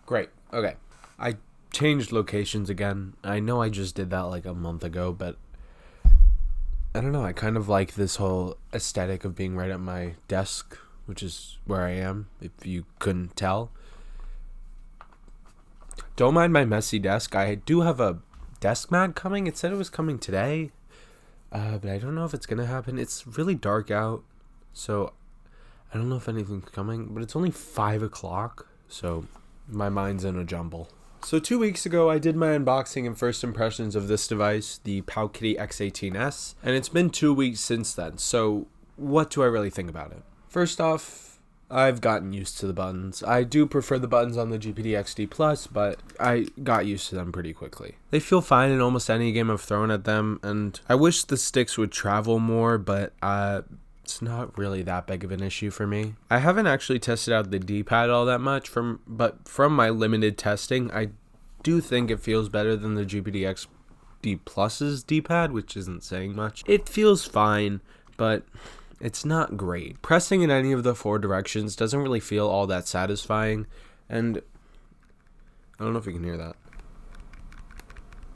Great. Okay. I changed locations again. I know I just did that like a month ago, but I don't know. I kind of like this whole aesthetic of being right at my desk, which is where I am, if you couldn't tell. Don't mind my messy desk. I do have a desk mat coming. It said it was coming today, but I don't know if it's going to happen. It's really dark out, so I don't know if anything's coming, but it's only 5 o'clock, so my mind's in a jumble. So 2 weeks ago, I did my unboxing and first impressions of this device, the Powkiddy X18S, and it's been 2 weeks since then, so what do I really think about it? First off, I've gotten used to the buttons. I do prefer the buttons on the Gpd XD Plus, but I got used to them pretty quickly. They feel fine in almost any game I've thrown at them, and I wish the sticks would travel more, but it's not really that big of an issue for me. I haven't actually tested out the D-pad all that much, but from my limited testing, I do think it feels better than the Gpd XD Plus's D-pad, which isn't saying much. It feels fine, but it's not great. Pressing in any of the 4 directions doesn't really feel all that satisfying, and I don't know if you can hear that.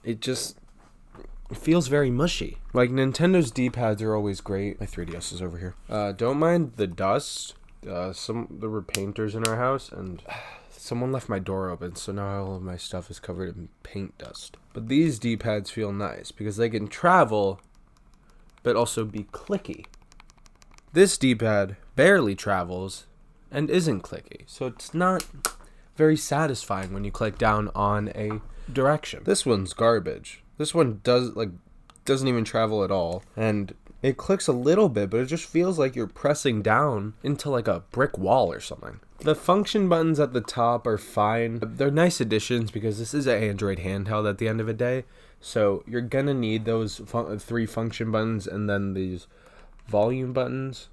It feels very mushy. Like, Nintendo's D-pads are always great. My 3DS is over here. Don't mind the dust. There were painters in our house, and someone left my door open, so now all of my stuff is covered in paint dust. But these D-pads feel nice, because they can travel, but also be clicky. This D-pad barely travels, and isn't clicky, so it's not very satisfying when you click down on a direction. This one's garbage. This one doesn't even travel at all, and it clicks a little bit, but it just feels like you're pressing down into like a brick wall or something. The function buttons at the top are fine. They're nice additions because this is an Android handheld at the end of the day, so you're gonna need those 3 function buttons and then these volume buttons.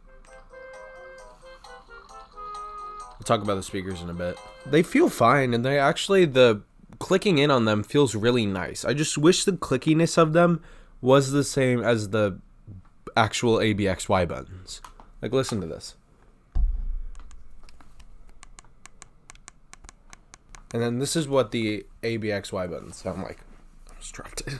We'll talk about the speakers in a bit. They feel fine, and the clicking in on them feels really nice. I just wish the clickiness of them was the same as the actual ABXY buttons. Like, listen to this. And then this is what the ABXY buttons sound like. I just dropped it.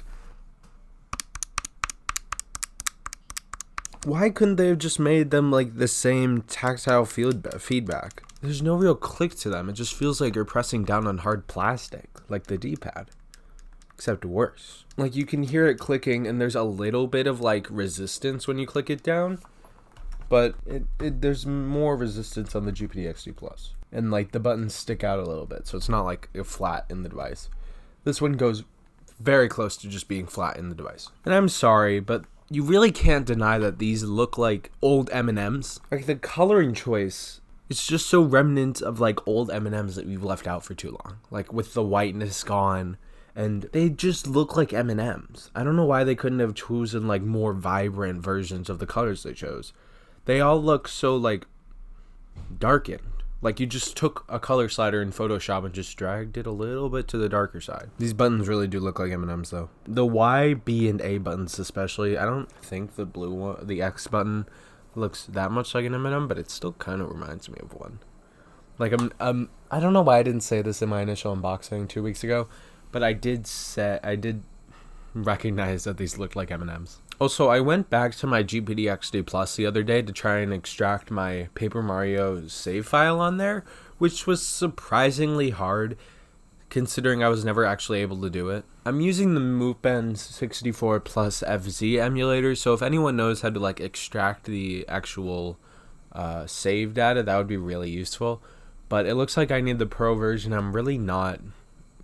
Why couldn't they have just made them like the same tactile feedback? There's no real click to them. It just feels like you're pressing down on hard plastic, like the D-pad, except worse. Like, you can hear it clicking, and there's a little bit of like resistance when you click it down, but there's more resistance on the Gpd XD Plus, and like the buttons stick out a little bit, so it's not like a flat in the device. This one goes very close to just being flat in the device. And I'm sorry, but you really can't deny that these look like old M&Ms. Like, the coloring choice, it's just so remnant of like old M&Ms that we've left out for too long. Like, with the whiteness gone, and they just look like M&Ms. I don't know why they couldn't have chosen like more vibrant versions of the colors they chose. They all look so like darkened. Like, you just took a color slider in Photoshop and just dragged it a little bit to the darker side. These buttons really do look like M&Ms though. The Y, B, and A buttons especially, I don't think the blue one, the X button, looks that much like an M&M, but it still kind of reminds me of one. Like, I don't know why I didn't say this in my initial unboxing 2 weeks ago, but I did recognize that these looked like M&Ms. Also, I went back to my Gpd XD Plus the other day to try and extract my Paper Mario save file on there, which was surprisingly hard, considering I was never actually able to do it. I'm using the MoveBend 64 Plus FZ emulator, so if anyone knows how to like extract the actual save data, that would be really useful. But it looks like I need the Pro version. I'm really not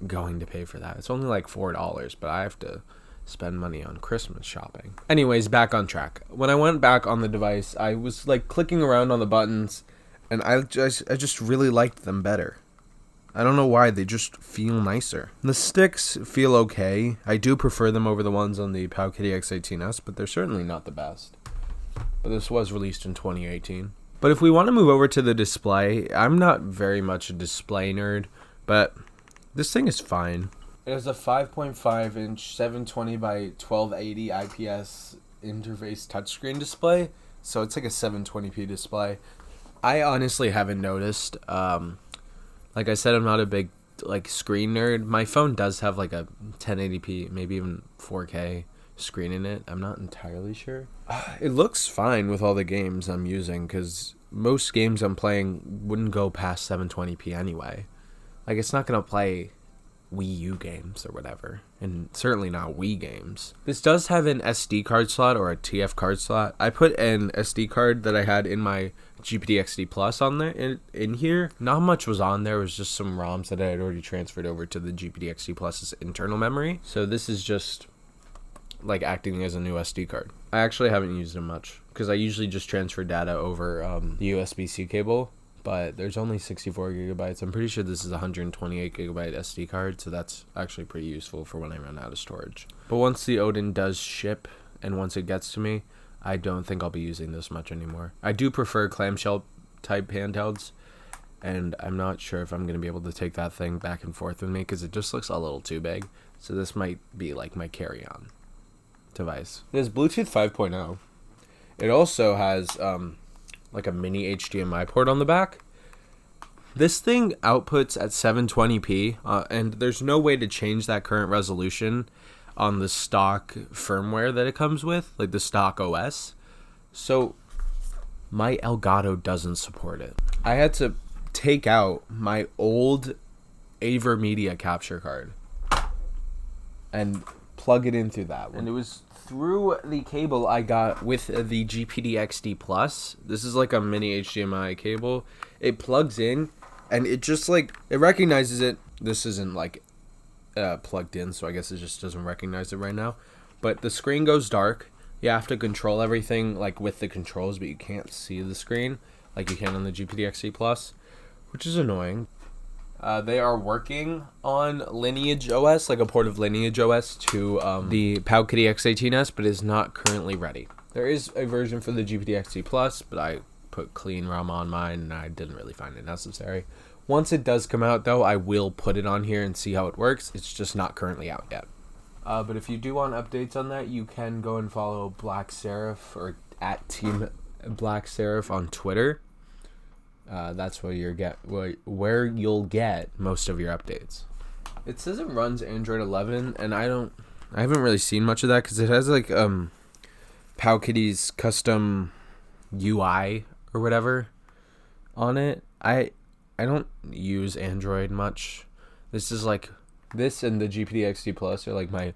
going to pay for that. It's only like $4, but I have to spend money on Christmas shopping. Anyways, back on track. When I went back on the device, I was like clicking around on the buttons, and I just really liked them better. I don't know why, they just feel nicer. The sticks feel okay. I do prefer them over the ones on the Powkiddy X18S, but they're certainly not the best. But this was released in 2018. But if we want to move over to the display, I'm not very much a display nerd, but this thing is fine. It has a 5.5 inch 720 by 1280 IPS interface touchscreen display, so it's like a 720p display. I honestly haven't noticed. Like I said, I'm not a big like screen nerd, my phone does have like a 1080p, maybe even 4K screen in it. I'm not entirely sure. It looks fine with all the games I'm using, because most games I'm playing wouldn't go past 720p anyway. Like, it's not gonna play Wii U games or whatever, and certainly not Wii games. This does have an SD card slot, or a TF card slot. I put an SD card that I had in my Gpd XD Plus on there in here. Not much was on there. It was just some ROMs that I had already transferred over to the Gpd XD Plus's internal memory. So this is just like acting as a new SD card. I actually haven't used it much, because I usually just transfer data over the USB-C cable, but there's only 64 gigabytes. I'm pretty sure this is a 128 gigabyte SD card, so that's actually pretty useful for when I run out of storage. But once the Odin does ship, and once it gets to me, I don't think I'll be using this much anymore. I do prefer clamshell type handhelds, and I'm not sure if I'm going to be able to take that thing back and forth with me, because it just looks a little too big. So this might be like my carry-on device. It has Bluetooth 5.0. It also has like a mini HDMI port on the back. This thing outputs at 720p, and there's no way to change that current resolution on the stock firmware that it comes with, like the stock OS. So my Elgato doesn't support it. I had to take out my old AverMedia capture card and plug it in through that one. And it was through the cable I got with the Gpd XD Plus. This is like a mini HDMI cable. It plugs in, and it just like, it recognizes it. This isn't like plugged in, so I guess it just doesn't recognize it right now. But the screen goes dark. You have to control everything like with the controls, but you can't see the screen like you can on the Gpd XD Plus, which is annoying. They are working on Lineage OS, like a port of Lineage OS to the Powkiddy X18S, but is not currently ready. There is a version for the Gpd XD Plus, but I put clean ROM on mine, and I didn't really find it necessary. Once it does come out, though, I will put it on here and see how it works. It's just not currently out yet. But if you do want updates on that, you can go and follow Black Seraph, or at Team Black Seraph on Twitter. That's where you'll get most of your updates. It says it runs Android 11, and I haven't really seen much of that, because it has like Powkiddy's custom UI or whatever on it. I don't use Android much. This and the Gpd XD Plus are like my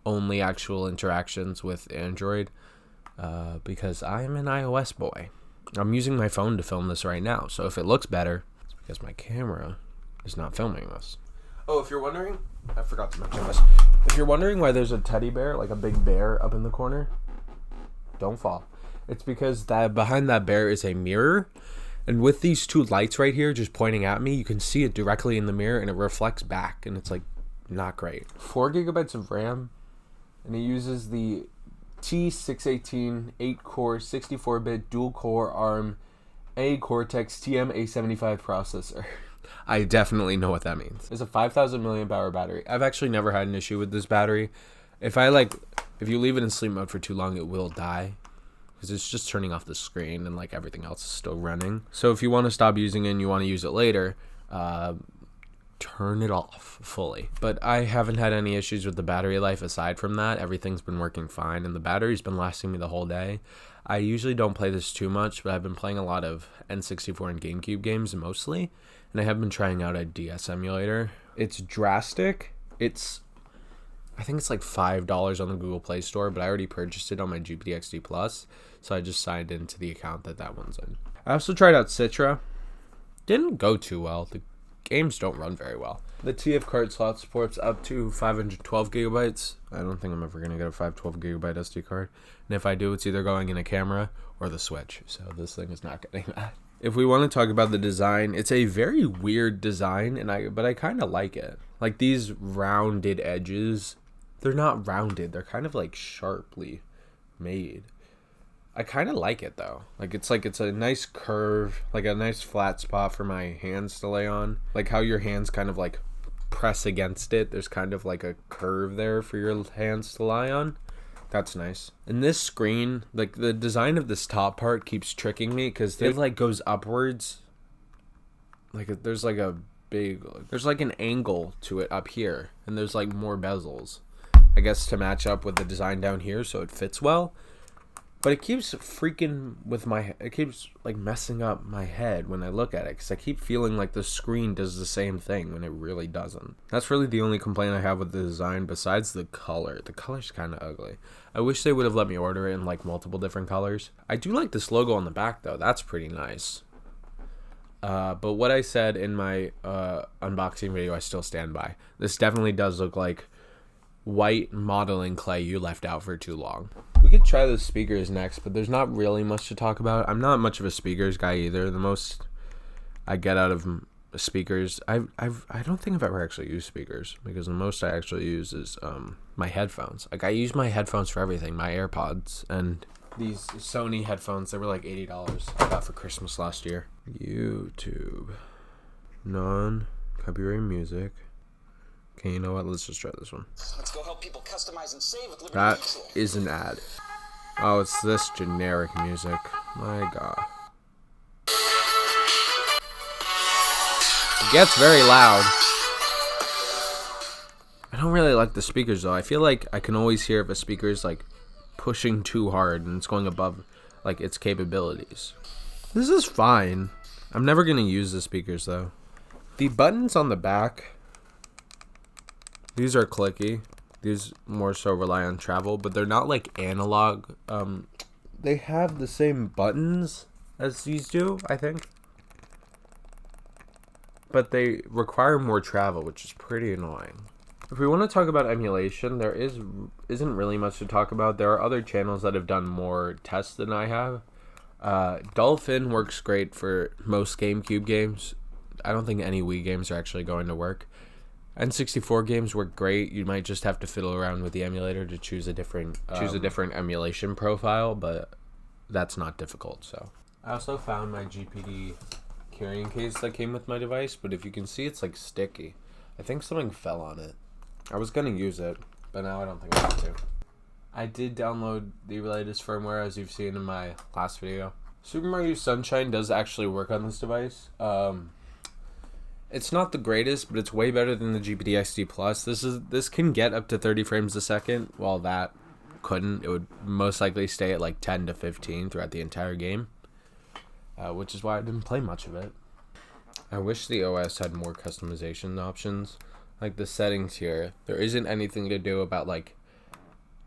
only actual interactions with Android, because I'm an iOS boy. I'm using my phone to film this right now, so if it looks better, it's because my camera is not filming this. Oh, if you're wondering, I forgot to mention this. If you're wondering why there's a teddy bear, like a big bear up in the corner, don't fall. It's because that behind that bear is a mirror, and with these two lights right here just pointing at me, you can see it directly in the mirror, and it reflects back, and it's like not great. 4 gigabytes of RAM, and it uses the T618 8-core 64-bit dual-core ARM A Cortex TM-A75 processor. I definitely know what that means. It's a 5,000 milliamp hour battery. I've actually never had an issue with this battery. If you leave it in sleep mode for too long, it will die, because it's just turning off the screen, and like everything else is still running. So if you want to stop using it and you want to use it later, turn it off fully. But I haven't had any issues with the battery life aside from that. Everything's been working fine, and the battery's been lasting me the whole day. I usually don't play this too much, but I've been playing a lot of N64 and GameCube games mostly, and I have been trying out a DS emulator. It's drastic. I think it's like $5 on the Google Play Store, but I already purchased it on my Gpd XD Plus, so I just signed into the account that one's in. I also tried out Citra. Didn't go too well. The games don't run very well. The TF card slot supports up to 512 gigabytes. I don't think I'm ever going to get a 512 gigabyte SD card. And if I do, it's either going in a camera or the Switch. So this thing is not getting that. If we want to talk about the design, it's a very weird design, but I kind of like it. Like these rounded edges, they're not rounded. They're kind of like sharply made. I kind of like it though. It's a nice curve, like a nice flat spot for my hands to lay on. Like how your hands kind of like press against it. There's kind of like a curve there for your hands to lie on. That's nice. And this screen, like the design of this top part keeps tricking me, because it like goes upwards. Like there's like a big, there's like an angle to it up here, and there's like more bezels, I guess, to match up with the design down here so it fits well. But it keeps freaking with it keeps like messing up my head when I look at it, because I keep feeling like the screen does the same thing when it really doesn't. That's really the only complaint I have with the design, besides the color. The color's kind of ugly. I wish they would have let me order it in like multiple different colors. I do like this logo on the back though. That's pretty nice. But what I said in my unboxing video, I still stand by. This definitely does look like white modeling clay you left out for too long. We could try the speakers next, but there's not really much to talk about. I'm not much of a speakers guy either. The most I get out of speakers, I don't think I've ever actually used speakers, because the most I actually use is my headphones. Like, I use my headphones for everything. My AirPods and these Sony headphones. They were like $80 I got for Christmas last year. YouTube, non-copyright music. Okay, you know what? Let's just try this one. Let's go help people customize and save with Liberty That Mutual. is an ad. Oh, it's this generic music. My God. It gets very loud. I don't really like the speakers though. I feel like I can always hear if a speaker is like pushing too hard and it's going above like its capabilities. This is fine. I'm never gonna use the speakers though. The buttons on the back, these are clicky. These more so rely on travel, but they're not like analog. They have the same buttons as these do, I think, but they require more travel, which is pretty annoying. If we want to talk about emulation, there isn't really much to talk about. There are other channels that have done more tests than I have. Dolphin works great for most GameCube games. I don't think any Wii games are actually going to work. N64 games work great. You might just have to fiddle around with the emulator to choose a different emulation profile, but that's not difficult. So I also found my Gpd carrying case that came with my device, but if you can see, it's like sticky. I think something fell on it. I was gonna use it, but now I don't think I have to. I did download the latest firmware, as you've seen in my last video. Super Mario Sunshine does actually work on this device. It's not the greatest, but it's way better than the Gpd XD Plus. This can get up to 30 frames a second, while that couldn't. It would most likely stay at like 10 to 15 throughout the entire game, which is why I didn't play much of it. I wish the OS had more customization options. Like the settings here, there isn't anything to do about like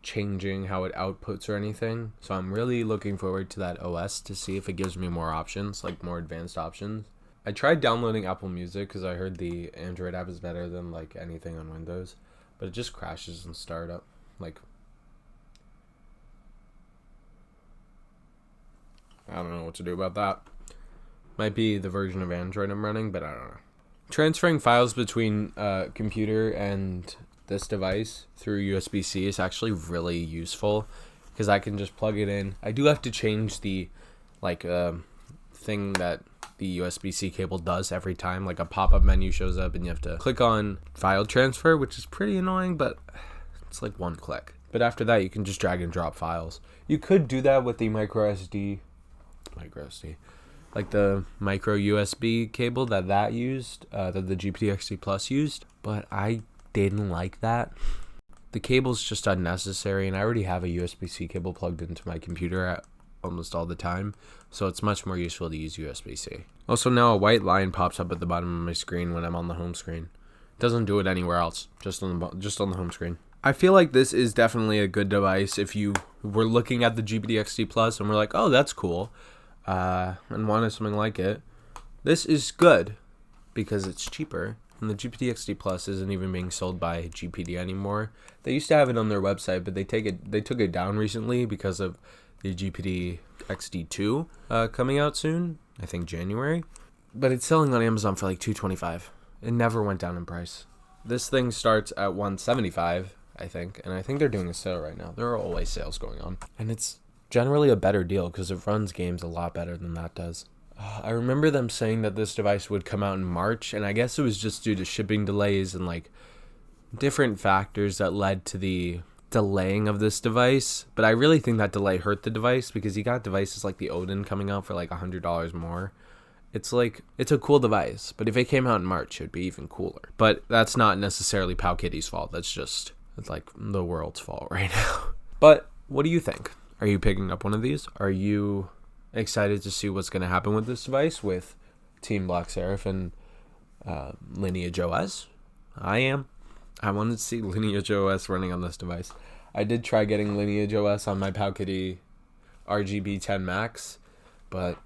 changing how it outputs or anything. So I'm really looking forward to that OS to see if it gives me more options, like more advanced options. I tried downloading Apple Music because I heard the Android app is better than like anything on Windows, but it just crashes in startup. Like, I don't know what to do about that. Might be the version of Android I'm running, but I don't know. Transferring files between computer and this device through USB-C is actually really useful, because I can just plug it in. I do have to change the thing that the USB-C cable does every time. Like a pop-up menu shows up and you have to click on file transfer, which is pretty annoying, but it's like one click. But after that, you can just drag and drop files. You could do that with the micro SD, like the micro USB cable that used, that the Gpd XD Plus used, but I didn't like that. The cable's just unnecessary, and I already have a USB-C cable plugged into my computer almost all the time, so it's much more useful to use USB-C. Also, now a white line pops up at the bottom of my screen when I'm on the home screen. It doesn't do it anywhere else, just on the home screen. I feel like this is definitely a good device if you were looking at the Gpd XD Plus and were like, oh, that's cool, and wanted something like it. This is good because it's cheaper, and the Gpd XD Plus isn't even being sold by GPD anymore. They used to have it on their website, but they took it down recently because of the Gpd XD2 coming out soon, I think January. But it's selling on Amazon for like $225. It never went down in price. This thing starts at $175, I think, and I think they're doing a sale right now. There are always sales going on, and it's generally a better deal because it runs games a lot better than that does. I remember them saying that this device would come out in March, and I guess it was just due to shipping delays and like different factors that led to the delaying of this device. But I really think that delay hurt the device, because you got devices like the Odin coming out for like $100 more. It's like, it's a cool device, but if it came out in March, it'd be even cooler. But that's not necessarily Powkiddy's fault. That's just, it's like the world's fault right now. But what do you think? Are you picking up one of these? Are you excited to see what's going to happen with this device with Team Black Seraph and Lineage OS? I am. I wanted to see Lineage OS running on this device. I did try getting Lineage OS on my Powkiddy RGB 10 Max, but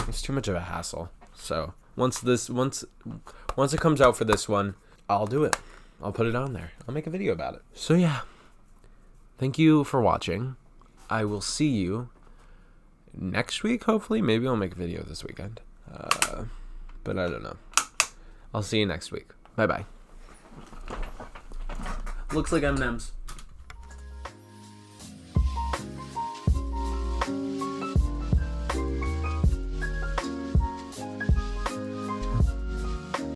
it's too much of a hassle. So once it comes out for this one, I'll do it. I'll put it on there. I'll make a video about it. So yeah, thank you for watching. I will see you next week, hopefully. Maybe I'll make a video this weekend. But I don't know. I'll see you next week. Bye-bye. Looks like M&M's.